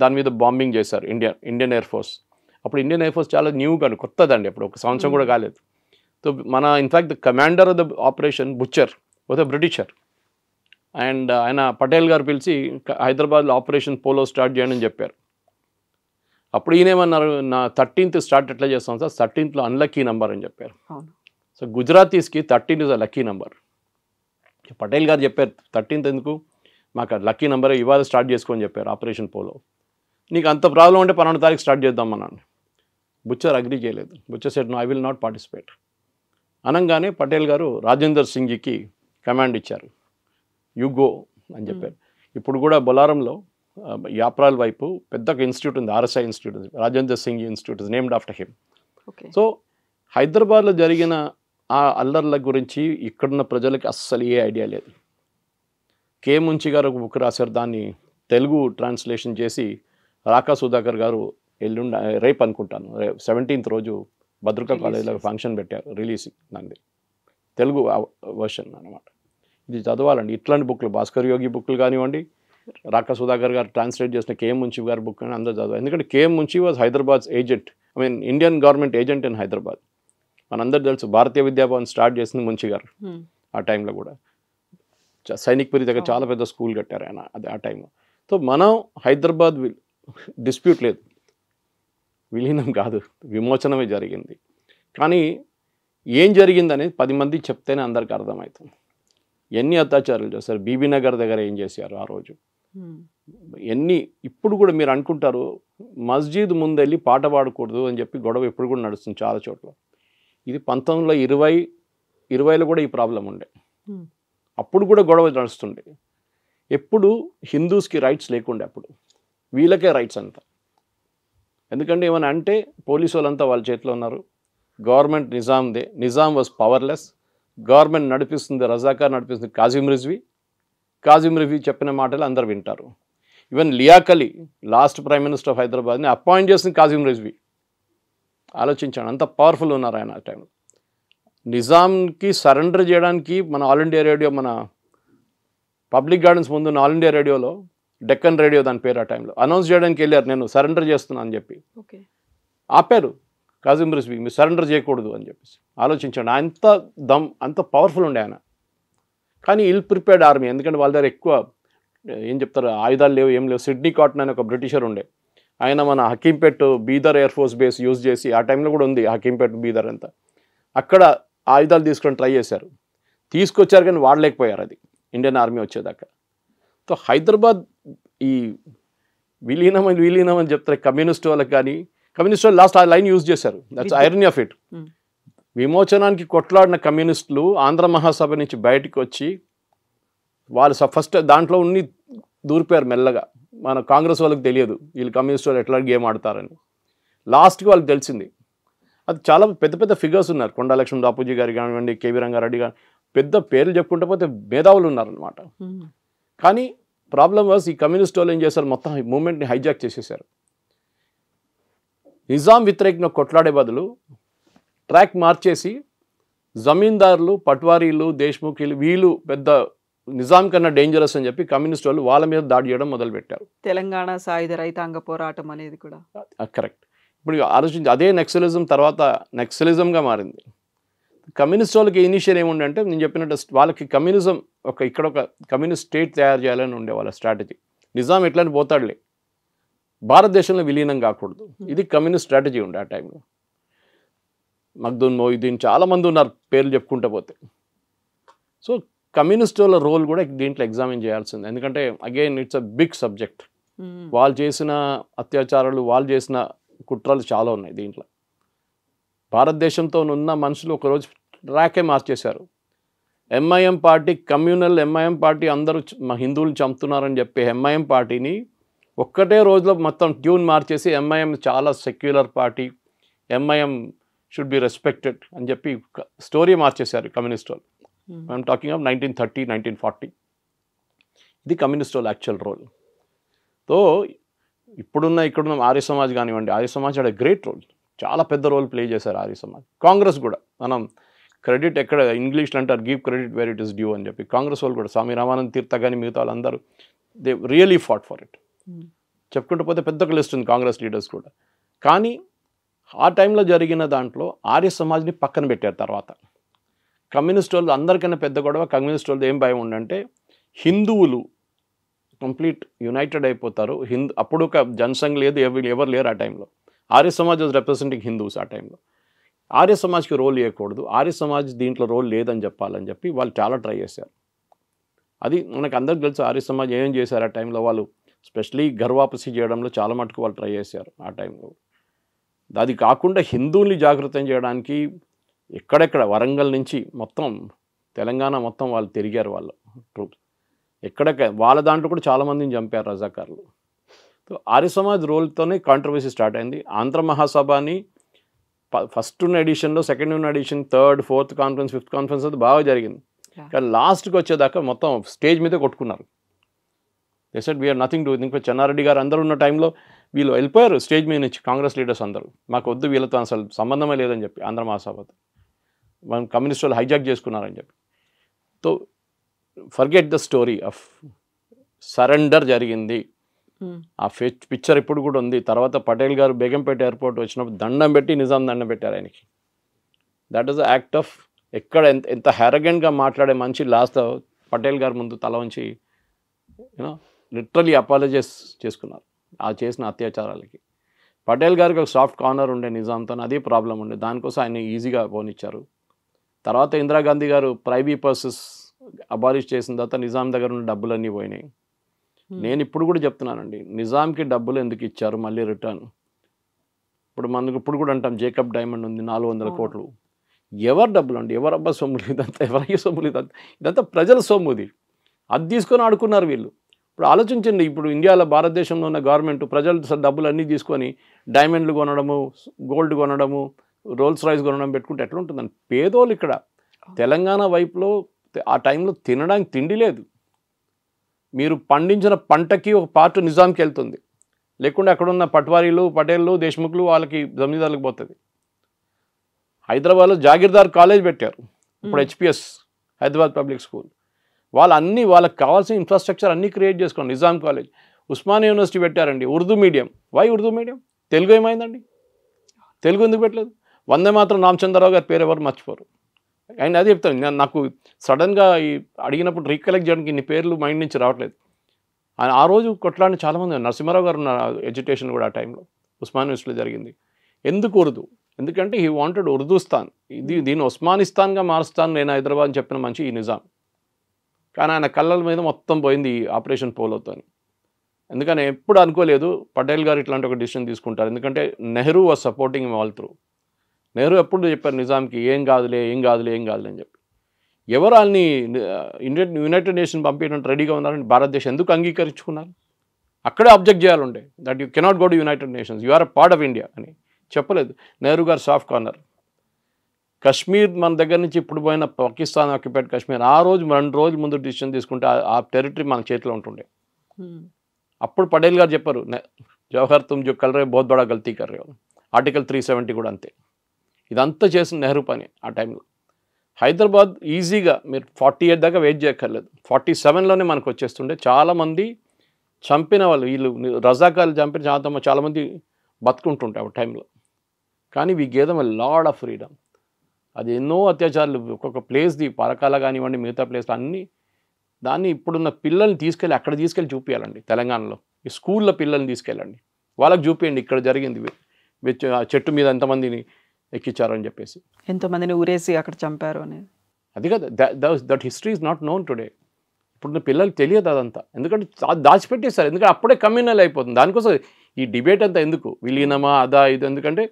దాని మీద బాంబింగ్ చేశారు ఇండియన్ ఎయిర్ ఫోర్స్. అప్పుడు ఇండియన్ ఎయిర్ ఫోర్స్ చాలా న్యూగా కొత్తదండి, అప్పుడు ఒక సంవత్సరం కూడా కాలేదు. సో మన in fact the commander of the operation butcher was a Britisher. And ఆయన పటేల్ గారు పిలిచి హైదరాబాద్లో ఆపరేషన్ పోలో స్టార్ట్ చేయండి అని చెప్పారు. అప్పుడు ఈయనేమన్నారు, నా 13th స్టార్ట్ ఎట్లా చేస్తాం సార్, 13th అన్లక్కీ నెంబర్ అని చెప్పారు. సో గుజరాతీస్కి 13 is a lucky number. Patel గారు చెప్పారు 13th ఎందుకు, మాకు లక్కీ నెంబర్ ఇవాళ స్టార్ట్ చేసుకోని చెప్పారు ఆపరేషన్ పోలో. నీకు అంత ప్రాబ్లం ఉంటే 12వ తారీఖు స్టార్ట్ చేద్దాం అన్నాను. బుచ్చర్ అగ్రీ చేయలేదు. Bucher said no, I will not participate. అనగానే పటేల్ గారు రాజేందర్ సింగ్కి కమాండ్ ఇచ్చారు, యు గో అని చెప్పారు. ఇప్పుడు కూడా బొలారంలో యాప్రాల్ వైపు పెద్ద ఇన్స్టిట్యూట్ ఉంది, RSI institute, Rajender Singh institute is named after him. So హైదరాబాద్లో జరిగిన ఆ అల్లర్ల గురించి ఇక్కడున్న ప్రజలకి అస్సలు ఏ ఐడియా లేదు. కే ముంచి గారు ఒక బుక్ రాశారు, దాన్ని తెలుగు ట్రాన్స్లేషన్ చేసి రాకా సుధాకర్ గారు రేపు అనుకుంటాను 17th రోజు భద్రకా కాలేజీలో ఫంక్షన్ పెట్టారు, రిలీజ్ దాన్ని తెలుగు వర్షన్ అనమాట. ఇది చదవాలండి, ఇట్లాంటి బుక్లు భాస్కర్ యోగి బుక్లు కానివ్వండి, రాకా సుధాకర్ గారు ట్రాన్స్లేట్ చేసిన కేఎం మున్షి గారి బుక్ అని అందరూ చదవాలి. ఎందుకంటే K M Munshi was Hyderabad's agent, Indian government agent in Hyderabad. మనందరూ తెలుసు భారతీయ విద్యాభవన్ స్టార్ట్ చేసింది మున్షి గారు. ఆ టైంలో కూడా సైనిక్పురి దగ్గర చాలా పెద్ద స్కూల్ కట్టారు ఆయన అది ఆ టైంలో. సో మనం హైదరాబాద్ డిస్ప్యూట్ లేదు, విలీనం కాదు, విమోచనమే జరిగింది. కానీ ఏం జరిగిందనేది 10 మంది చెప్తేనే అందరికి అర్థమవుతుంది. ఎన్ని అత్యాచారాలు చేస్తారు, బీబీనగర్ దగ్గర ఏం చేశారు ఆ రోజు, ఇప్పుడు కూడా మీరు అనుకుంటారు మస్జిద్ ముందెళ్ళి పాట పాడకూడదు అని చెప్పి గొడవ ఇప్పుడు కూడా నడుస్తుంది చాలా చోట్ల. ఇది 1920లో కూడా ఈ ప్రాబ్లం ఉండే, అప్పుడు కూడా గొడవ నడుస్తుండే. ఎప్పుడు హిందూస్కి రైట్స్ లేకుండే, అప్పుడు వీళ్ళకే రైట్స్ అంతా. ఎందుకంటే ఏమైనా అంటే పోలీసు వాళ్ళంతా వాళ్ళ చేతిలో ఉన్నారు, గవర్నమెంట్ నిజాందే, నిజాం వాజ్ పవర్లెస్, గవర్నమెంట్ నడిపిస్తుంది రజాకార్ నడిపిస్తుంది కాజిం రిజ్వీ చెప్పిన మాటలు అందరు వింటారు. Even Liaquat Ali last prime minister of హైదరాబాద్ని అపాయింట్ చేసింది కాజిం రిజ్వీ. ఆలోచించాను, అంత పవర్ఫుల్ ఉన్నారు ఆయన ఆ టైంలో. నిజాంకి సరెండర్ చేయడానికి మన ఆల్ ఇండియా రేడియో, మన పబ్లిక్ గార్డెన్స్ ముందు ఆల్ ఇండియా రేడియోలో, డెక్కన్ రేడియో దాని పేరు, ఆ టైంలో అనౌన్స్ చేయడానికి వెళ్ళారు, నేను సరెండర్ చేస్తున్నాను అని చెప్పి. ఆపారు కాజిం రిజ్వీ, మీరు సరెండర్ చేయకూడదు అని చెప్పేసి. ఆలోచించండి, అంత పవర్ఫుల్ ఉండే ఆయన. కానీ ఇల్ ప్రిపేర్డ్ ఆర్మీ, ఎందుకంటే వాళ్ళ దగ్గర ఎక్కువ ఏం చెప్తారు ఆయుధాలు లేవు, ఏం లేవు. సిడ్నీ కాటన్ అని ఒక బ్రిటిషర్ ఉండే, ఆయన మన Hakimpet Bidar air force base use చేసి, ఆ టైంలో కూడా ఉంది హకీంపేట్ బీదర్ అంతా, అక్కడ ఆయుధాలు తీసుకొని ట్రై చేశారు, తీసుకొచ్చారు కానీ వాడలేకపోయారు అది ఇండియన్ ఆర్మీ వచ్చేదాకా. సో హైదరాబాద్ ఈ విలీనం అని చెప్తారు కమ్యూనిస్ట్ వాళ్ళకి, కానీ కమ్యూనిస్ట్ వాళ్ళు లాస్ట్ ఆ లైన్ యూజ్ చేశారు. That's irony of it. విమోచనానికి కొట్లాడిన కమ్యూనిస్టులు ఆంధ్ర మహాసభ నుంచి బయటికి వచ్చి వాళ్ళు ఫస్ట్ దాంట్లో ఉన్ని దూరిపోయారు మెల్లగా. మన కాంగ్రెస్ వాళ్ళకి తెలియదు వీళ్ళు కమ్యూనిస్ట్ వాళ్ళు ఎట్లా గేమ్ ఆడతారని. లాస్ట్కి వాళ్ళకి తెలిసింది. అది చాలా పెద్ద పెద్ద ఫిగర్స్ ఉన్నారు, కొండా లక్ష్మణ్ బాపూజీ గారు కానివ్వండి, కేవీ రంగారెడ్డి గారు, పెద్ద పేర్లు చెప్పుకుంటే పోతే మేధావులు ఉన్నారనమాట. కానీ ప్రాబ్లం వాజ్ ఈ కమ్యూనిస్ట్ వాళ్ళు ఏం చేశారు, మొత్తం మూమెంట్ని హైజాక్ చేసేసారు. నిజాం వ్యతిరేకంగా కొట్లాడే బదులు ట్రాక్ మార్చేసి జమీందారులు, పట్వారీలు, దేశ్ముఖీలు వీళ్ళు పెద్ద నిజాం కన్నా డేంజరస్ అని చెప్పి కమ్యూనిస్ట్ వాళ్ళు వాళ్ళ మీద దాడి చేయడం మొదలుపెట్టారు. తెలంగాణ సాయుధ రైతాంగ పోరాటం అనేది కూడా కరెక్ట్. ఇప్పుడు ఆలోచించి అదే నక్సలిజం తర్వాత నక్సలిజంగా మారింది. కమ్యూనిస్ట్ వాళ్ళకి ఇనిషియల్ ఏముండంటే నేను చెప్పినట్టు వాళ్ళకి కమ్యూనిజం ఇక్కడ ఒక కమ్యూనిస్ట్ స్టేట్ తయారు చేయాలని ఉండే వాళ్ళ స్ట్రాటజీ. నిజాం ఎట్లని పోతాడులే, భారతదేశంలో విలీనం కాకూడదు, ఇది కమ్యూనిస్ట్ స్ట్రాటజీ ఉండే ఆ టైంలో. మగ్దున్ మొయిదీన్ చాలామంది ఉన్నారు పేర్లు చెప్పుకుంటూ పోతే. సో కమ్యూనిస్ట్ వాళ్ళ రోల్ కూడా దీంట్లో ఎగ్జామిన్ చేయాల్సింది, ఎందుకంటే again it's a big subject. వాళ్ళు చేసిన అత్యాచారాలు, వాళ్ళు చేసిన కుట్రలు చాలా ఉన్నాయి దీంట్లో. భారతదేశంతో ఉన్న మనుషులు ఒకరోజు ట్రాకే మార్చేశారు. MIM party communal MIM party అందరూ హిందువులు చంపుతున్నారని చెప్పి ఎంఐఎం పార్టీని ఒక్కటే రోజులో మొత్తం ట్యూన్ మార్చేసి ఎంఐఎం చాలా secular party, MIM should be respected అని చెప్పి స్టోరీ మార్చేశారు కమ్యూనిస్ట్ వాళ్ళు. I'm talking of 1930, 1940. ఇది కమ్యూనిస్ట్ వాళ్ళ యాక్చువల్ రోల్. సో ఇక్కడున్న ఆర్య సమాజ్ కానివ్వండి, Arya Samaj had a great role, చాలా పెద్ద రోల్ ప్లే చేశారు ఆర్య సమాజ్. కాంగ్రెస్ కూడా మనం క్రెడిట్ ఎక్కడ ఇంగ్లీష్లో అంటారు give credit where it is due అని చెప్పి, కాంగ్రెస్ వాళ్ళు కూడా స్వామి రామానంద తీర్థ కానీ మిగతా వాళ్ళందరూ they really fought for it. చెప్పుకుంటూ పోతే పెద్ద లిస్ట్ ఉంది కాంగ్రెస్ లీడర్స్ కూడా. కానీ ఆ టైంలో జరిగిన దాంట్లో ఆర్య సమాజ్ని పక్కన పెట్టారు. తర్వాత కమ్యూనిస్ట్ వాళ్ళు అందరికన్నా పెద్ద గొడవ కమ్యూనిస్ట్ వాళ్ళు ఏం భయం ఉండంటే హిందువులు కంప్లీట్ యునైటెడ్ అయిపోతారు. అప్పుడు ఒక జనసంఘ్ లేదు, ఎవరు లేరు ఆ టైంలో. Arya Samaj was representing Hindus ఆ టైంలో. ఆర్య సమాజ్కి రోల్ ఇవ్వకూడదు, ఆర్య సమాజ్ దీంట్లో రోల్ లేదని చెప్పాలని చెప్పి వాళ్ళు చాలా ట్రై చేశారు. అది మనకు అందరికి తెలుసు ఆర్య సమాజ్ ఏం చేశారు ఆ టైంలో. వాళ్ళు స్పెషలీ గర్వాపసి చేయడంలో చాలా మటుకు వాళ్ళు ట్రై చేశారు ఆ టైంలో. అది కాకుండా హిందువుల్ని జాగృతం చేయడానికి ఎక్కడెక్కడ వరంగల్ నుంచి మొత్తం తెలంగాణ మొత్తం వాళ్ళు తిరిగారు వాళ్ళ ట్రూప్స్. ఎక్కడెక్కడ వాళ్ళ దాంట్లో కూడా చాలామందిని చంపారు రజాకారులు. సో ఆర్య సమాజ్ రోల్తోనే కాంట్రవర్సీ స్టార్ట్ అయింది. ఆంధ్ర మహాసభని ఫస్ట్ ఉన్న ఎడిషన్లో, సెకండ్ ఉన్న edition, third, fourth conference, fifth conference అది బాగా జరిగింది. కానీ లాస్ట్కి వచ్చేదాకా మొత్తం స్టేజ్ మీదే కొట్టుకున్నారు. They said we are nothing to. ఇంకా చెన్నారెడ్డి గారు అందరూ ఉన్న టైంలో వీళ్ళు వెళ్ళిపోయారు స్టేజ్ మీద నుంచి, కాంగ్రెస్ లీడర్స్ అందరూ. మాకు వద్దు, వీళ్ళతో అసలు సంబంధమే లేదని చెప్పి ఆంధ్ర మహాసభతో మనం కమ్యూనిస్ట్ వాళ్ళు హైజాక్ చేసుకున్నారని చెప్పి. So forget the story of surrender జరిగింది. ఆ పిక్చర్ ఇప్పుడు కూడా ఉంది. తర్వాత పటేల్ గారు బేగంపేట ఎయిర్పోర్ట్ వచ్చినప్పుడు దండం పెట్టి నిజాం దండం పెట్టారు ఆయనకి. That is the act of ఎక్కడ ఎంత హ్యారగెంట్గా మాట్లాడే మనిషి లాస్ట్ పటేల్ గారు ముందు తల ఉంచి యూనో లిటరలీ అపాలజైజ్ చేసుకున్నారు ఆ చేసిన అత్యాచారాలకి. పటేల్ గారికి ఒక సాఫ్ట్ కార్నర్ ఉండే నిజాంతో, అదే ప్రాబ్లం ఉండే, దానికోసం ఆయన ఈజీగా పోనిచ్చారు. తర్వాత ఇందిరాగాంధీ గారు ప్రైవీ పర్సెస్ అబాలిష్ చేసిన తర్వాత నిజాం దగ్గర ఉన్న డబ్బులన్నీ పోయినాయి. నేను ఇప్పుడు కూడా చెప్తున్నానండి, నిజాంకి డబ్బులు ఎందుకు ఇచ్చారు మళ్ళీ రిటర్న్. మనకు ఇప్పుడు కూడా అంటాం జేకబ్ డైమండ్ ఉంది 400 కోట్లు. ఎవరు డబ్బులు అండి, ఎవరబ్బా సొమ్ములు ఇదంతా, ఎవరయ్యే సొమ్ములు ఇదంతా ప్రజల సొమ్ము. అది తీసుకొని ఆడుకున్నారు వీళ్ళు. ఇప్పుడు ఆలోచించండి, ఇప్పుడు ఇండియాలో భారతదేశంలో ఉన్న గవర్నమెంట్ ప్రజలు డబ్బులు అన్నీ తీసుకొని డైమండ్లు కొనడము, గోల్డ్ కొనడము, రోల్స్ రాయిస్ కొనడం పెట్టుకుంటే ఎట్లా ఉంటుందండి. పేదోళ్ళు ఇక్కడ తెలంగాణ వైపులో ఆ టైంలో తినడానికి తిండి లేదు. మీరు పండించిన పంటకి ఒక పార్ట్ నిజాంకి వెళ్తుంది, లేకుంటే అక్కడున్న పట్వారీలు, పటేళ్ళు, దేశ్ముఖులు వాళ్ళకి జమీందారులకు పోతుంది. హైదరాబాద్లో జాగీర్దార్ కాలేజ్ పెట్టారు, ఇప్పుడు హెచ్పిఎస్ హైదరాబాద్ పబ్లిక్ స్కూల్. వాళ్ళకి కావాల్సిన ఇన్ఫ్రాస్ట్రక్చర్ అన్నీ క్రియేట్ చేసుకోండి. నిజాం కాలేజ్, ఉస్మానియా యూనివర్సిటీ పెట్టారండి, Urdu medium. Why Urdu medium? Telugu ఏమైందండి? తెలుగు ఎందుకు పెట్టలేదు? వందే మాత్రం రామచంద్రరావు గారి పేరు ఎవరు మర్చిపోరు. ఆయన అదే చెప్తాను, నాకు సడన్గా అడిగినప్పుడు రీకలెక్ట్ చేయడానికి ఇన్ని పేర్లు మైండ్ నుంచి రావట్లేదు. ఆ రోజు కొట్లాడిన చాలామంది, నరసింహారావు గారు ఉన్న ఎడ్యుకేషన్ కూడా ఆ టైంలో ఉస్మానియా యూనివర్సిటీలో జరిగింది. ఎందుకు ఉర్దూ? ఎందుకంటే హీ వాంటెడ్ ఉర్దూస్తాన్, దీన్ని ఉస్మానిస్తాన్గా మారుస్తాను నేను హైదరాబాద్ అని చెప్పిన మంచి ఈ నిజాం. కానీ ఆయన కళ్ళల మీద మొత్తం పోయింది ఆపరేషన్ పోలోతో. ఎందుకని ఎప్పుడు అనుకోలేదు పటేల్ గారు ఇట్లాంటి ఒక డిసిషన్ తీసుకుంటారు. ఎందుకంటే Nehru was supporting all through. Nehru ఎప్పుడు చెప్పారు నిజాంకి ఏం కాదులే అని చెప్పి. ఎవరు వాళ్ళని యునైటెడ్ నేషన్ పంపించడానికి రెడీగా ఉన్నారని భారతదేశం ఎందుకు అంగీకరించుకున్నారు? అక్కడే అబ్జెక్ట్ చేయాలండే that you cannot go to United Nations, you are a part of India అని చెప్పలేదు. నెహ్రూ గారు సాఫ్ట్ కార్నర్. కశ్మీర్ మన దగ్గర నుంచి ఇప్పుడు పోయిన పాకిస్తాన్ ఆక్యుపైడ్ కశ్మీర్ ఆ రోజు 2 రోజుల ముందు డిసిషన్ తీసుకుంటే ఆ టెరిటరీ మన చేతిలో ఉంటుండే. అప్పుడు పటేల్ గారు చెప్పారు జవహర్ తుమ్ జో కల్ రే బహుత్ బడా గల్తీ కర్ రే. ఆర్టికల్ 370 కూడా అంతే. ఇదంతా చేసిన నెహ్రూ పని ఆ టైంలో. హైదరాబాద్ ఈజీగా మీరు 48 దాకా వెయిట్ చేయక్కర్లేదు, 47లోనే మనకు వచ్చేస్తుండే. చాలామంది చంపిన వాళ్ళు వీళ్ళు రజాకాలు చంపిన చాలామంది బతుకుంటుంటాయి ఆ టైంలో. కానీ we gave them a lot of freedom. అది ఎన్నో అత్యాచారాలు ఒక్కొక్క ప్లేస్ది పరకాల కానివ్వండి మిగతా ప్లేస్లు అన్నీ దాన్ని ఇప్పుడున్న పిల్లల్ని తీసుకెళ్ళి అక్కడ తీసుకెళ్ళి చూపించాలండి. తెలంగాణలో ఈ స్కూల్లో పిల్లల్ని తీసుకెళ్ళండి, వాళ్ళకి చూపించండి ఇక్కడ జరిగింది, చెట్టు మీద ఎంతమందిని ఎక్కించారని చెప్పేసి, ఎంతమందిని ఊరేసి అక్కడ చంపారు అని. అది కదా that history is not known today. ఇప్పుడున్న పిల్లలకి తెలియదు అదంతా, ఎందుకంటే దాచిపెట్టేస్తారు. ఎందుకంటే అప్పుడే కమ్యూనల్ అయిపోతుంది. దానికోసం ఈ డిబేట్ అంతా ఎందుకు, విలీనమా అదా ఇది, ఎందుకంటే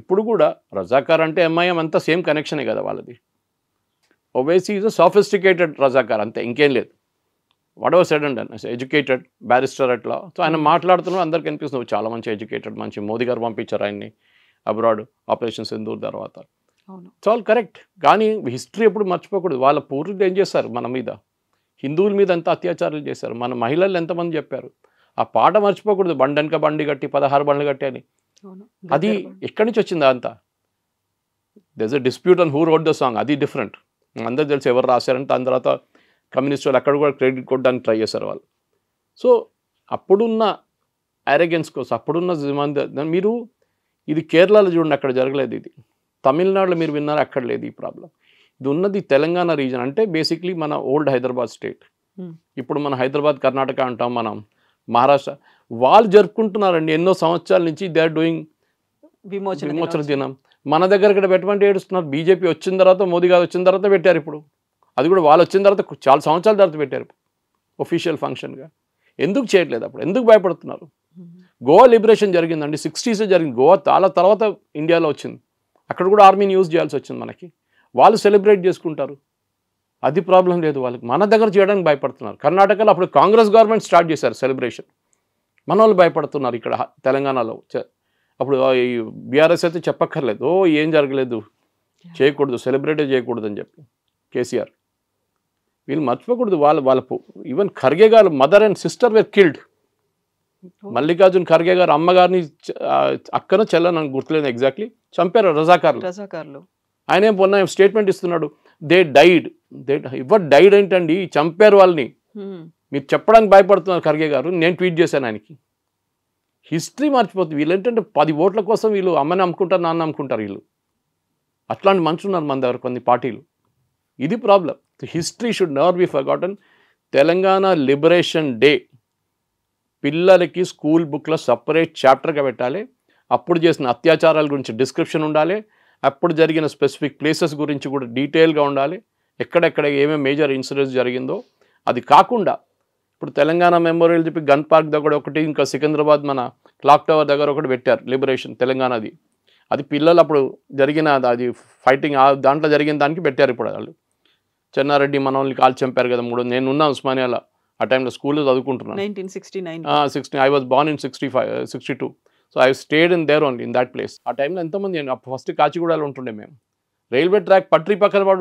ఇప్పుడు కూడా రజాకార్ అంటే ఎంఐఎం అంతా సేమ్ కనెక్షనే కదా వాళ్ళది. Owaisi is a sophisticated Razakar అంతే, ఇంకేం లేదు. What ever said and educated barrister అట్లా. సో ఆయన మాట్లాడుతున్నాడు, అందరికి అనిపిస్తుంది చాలా మంచి ఎడ్యుకేటెడ్, మంచి మోదీ గారు పంపించారు ఆయన్ని అబ్రాడ్ ఆపరేషన్ సింధూర్ తర్వాత. It's all correct. కానీ హిస్టరీ ఎప్పుడు మర్చిపోకూడదు. వాళ్ళ పూర్వీకులు ఏం చేశారు మన మీద, హిందువుల మీద ఎంత అత్యాచారాలు చేశారు, మన మహిళలు ఎంతమంది చెప్పారు. ఆ పాట మర్చిపోకూడదు, బండెనక బండి కట్టి 16 బండ్లు కట్టి అని. అది ఎక్కడి నుంచి వచ్చింది అంతా? There is a dispute on who road the song, అది డిఫరెంట్. అందరూ తెలిసి ఎవరు రాశారంటే దాని తర్వాత కమ్యూనిస్ట్ వాళ్ళు అక్కడ కూడా క్రెడిట్ కొట్టడానికి ట్రై చేశారు వాళ్ళు. సో అప్పుడున్న అరెగెన్స్ కోసం, అప్పుడున్న మీరు ఇది కేరళలో చూడండి, అక్కడ జరగలేదు. ఇది తమిళనాడులో మీరు విన్నారు, అక్కడ లేదు ఈ ప్రాబ్లం. ఇది ఉన్నది తెలంగాణ రీజన్. అంటే బేసిక్లీ మన ఓల్డ్ హైదరాబాద్ స్టేట్, ఇప్పుడు మన హైదరాబాద్ కర్ణాటక అంటాం, మనం మహారాష్ట్ర, వాళ్ళు జరుపుకుంటున్నారండి ఎన్నో సంవత్సరాల నుంచి. దే ఆర్ డూయింగ్ విమోచన దినం. మన దగ్గర ఇక్కడ పెట్టమంటే ఏడుస్తున్నారు. బీజేపీ వచ్చిన తర్వాత, మోదీ గారు వచ్చిన తర్వాత పెట్టారు. ఇప్పుడు అది కూడా వాళ్ళు వచ్చిన తర్వాత చాలా సంవత్సరాల తర్వాత పెట్టారు ఒఫీషియల్ ఫంక్షన్గా. ఎందుకు చేయట్లేదు అప్పుడు? ఎందుకు భయపడుతున్నారు? గోవా లిబరేషన్ జరిగిందండి, 60s జరిగింది. గోవా చాలా తర్వాత ఇండియాలో వచ్చింది. అక్కడ కూడా ఆర్మీని యూజ్ చేయాల్సి వచ్చింది మనకి. వాళ్ళు సెలబ్రేట్ చేసుకుంటారు, అది ప్రాబ్లం లేదు వాళ్ళకి. మన దగ్గర చేయడానికి భయపడుతున్నారు. కర్ణాటకలో అప్పుడు కాంగ్రెస్ గవర్నమెంట్ స్టార్ట్ చేశారు సెలబ్రేషన్, మన వాళ్ళు భయపడుతున్నారు. ఇక్కడ తెలంగాణలో అప్పుడు ఈ బీఆర్ఎస్ అయితే చెప్పక్కర్లేదు, ఓ ఏం జరగలేదు, చేయకూడదు, సెలబ్రేటే చేయకూడదు అని చెప్పి కేసీఆర్. వీళ్ళు మర్చిపోకూడదు, వాళ్ళ even Kharge garu mother and sister were killed. Mallikarjun Kharge garu అమ్మగారిని అక్కన చెల్లెని గుర్తులేదు ఎగ్జాక్ట్లీ, చంపారు రజాకార్లు. ఆయన ఏం పొన్న స్టేట్మెంట్ ఇస్తున్నాడు, దే డైడ్. డైడ్ ఏంటండి, చంపారు వాళ్ళని. మీరు చెప్పడానికి భయపడుతున్నారు ఖర్గే గారు, నేను ట్వీట్ చేశాను ఆయనకి. హిస్టరీ మర్చిపోతుంది. వీళ్ళు ఏంటంటే 10 ఓట్ల కోసం వీళ్ళు అమ్మని అమ్ముకుంటారు, నాన్న అమ్ముకుంటారు. వీళ్ళు అట్లాంటి మనుషులు ఉన్నారు మన దగ్గర కొన్ని పార్టీలు. ఇది problem. History should never be forgotten. Telangana liberation day పిల్లలకి స్కూల్ బుక్లో సపరేట్ చాప్టర్గా పెట్టాలి. అప్పుడు చేసిన అత్యాచారాల గురించి డిస్క్రిప్షన్ ఉండాలి, అప్పుడు జరిగిన స్పెసిఫిక్ ప్లేసెస్ గురించి కూడా డీటెయిల్గా ఉండాలి, ఎక్కడెక్కడ ఏమేమి మేజర్ ఇన్సిడెంట్స్ జరిగిందో. అది కాకుండా ఇప్పుడు తెలంగాణ మెమోరియల్ చెప్పి గన్ పార్క్ దగ్గర ఒకటి, ఇంకా సికింద్రాబాద్ మన క్లాక్ టవర్ దగ్గర ఒకటి పెట్టారు లిబరేషన్ తెలంగాణది. అది పిల్లలు అప్పుడు జరిగిన అది ఫైటింగ్ దాంట్లో జరిగిన దానికి పెట్టారు. ఇప్పుడు వాళ్ళు చెన్నారెడ్డి మనల్ని కాల్ చంపారు కదా 3. నేను ఉన్నా ఉస్మానియాలో ఆ టైంలో స్కూల్లో చదువుకుంటున్నాను. 1969 I was born in 62. So I stayed in there only in that place. ఆ టైంలో ఎంతమంది, ఫస్ట్ కాచిగూడలో ఉంటుండే మేము. రైల్వే ట్రాక్ పట్రీ పక్కన పడి